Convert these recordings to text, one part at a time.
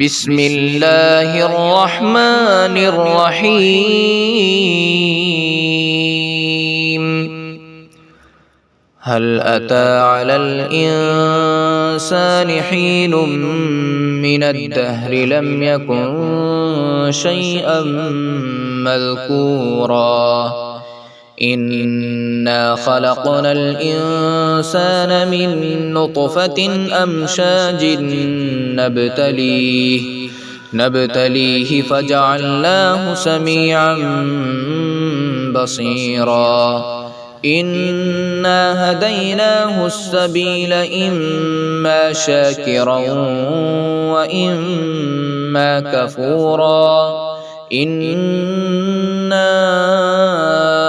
بسم الله الرحمن الرحيم. هل أتى على الإنسان حين من الدهر لم يكن شيئا مذكورا إنا خلقنا الإنسان من نطفة أمشاج نبتليه فجعلناه سميعا بصيرا إنا هديناه السبيل إما شاكرا وإما كفورا إنا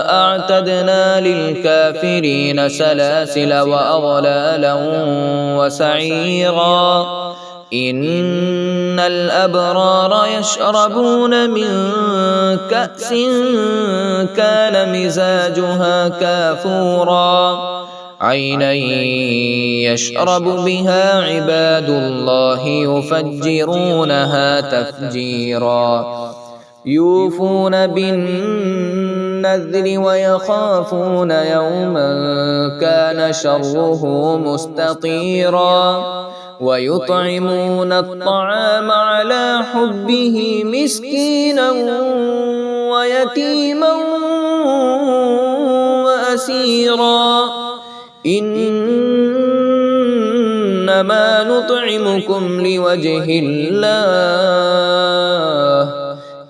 أعتدنا للكافرين سلاسل وأغلالا وسعيرا إن الأبرار يشربون من كأس كان مزاجها كافورا عينا يشرب بها عباد الله يفجرونها تفجيرا يوفون بالنذر ويخافون يوما كان شره مستطيرا ويطعمون الطعام على حبه مسكينا ويتيما وأسيرا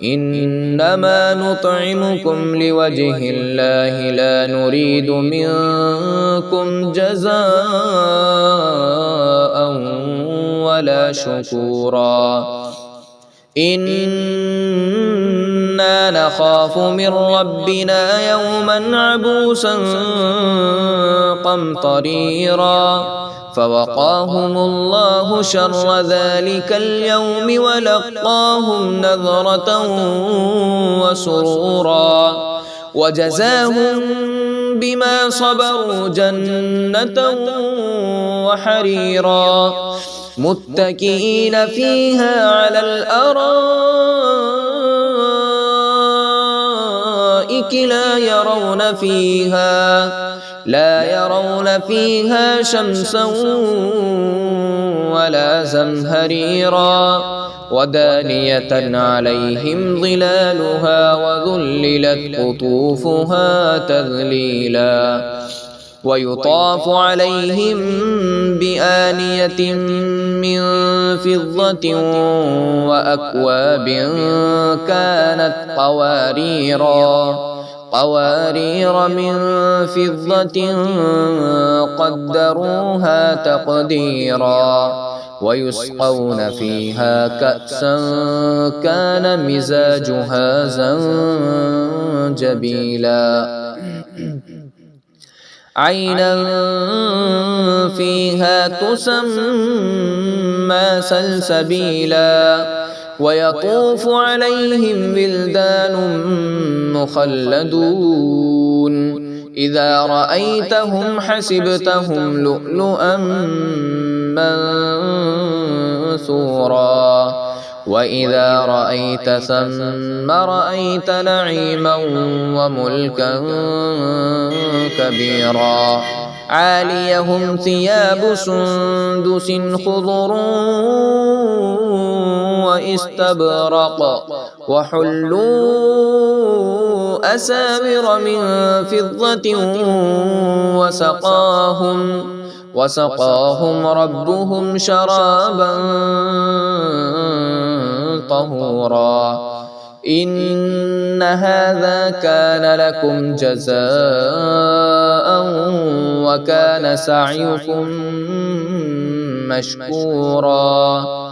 إنما نطعمكم لوجه الله لا نريد منكم جزاء ولا شكورا إنا نخاف من ربنا يوما عبوسا قمطريرا فوقاهم الله شر ذلك اليوم ولقاهم نضرة وسرورا وجزاهم بما صبروا جنة وحريرا متكئين فيها على الأرائك لا يرون فيها شمسا ولا زمهريرا ودانية عليهم ظلالها وذللت قطوفها تذليلا ويطاف عليهم بآنية من فضة وأكواب كانت قوارير من فضة قدروها تقديرا ويسقون فيها كأسا كان مزاجها زنجبيلا عينا فيها تسمى سلسبيلا ويطوف عليهم ولدان مخلدون إذا رأيتهم حسبتهم لؤلؤا منثورا وإذا رأيت ثم رأيت نعيما وملكا كبيرا عاليهم ثياب سندس خضر واستبرق وحلوا أساور من فضة وسقاهم ربهم شرابا طهورا إن هذا كان لكم جزاء وكان سعيكم مشكورا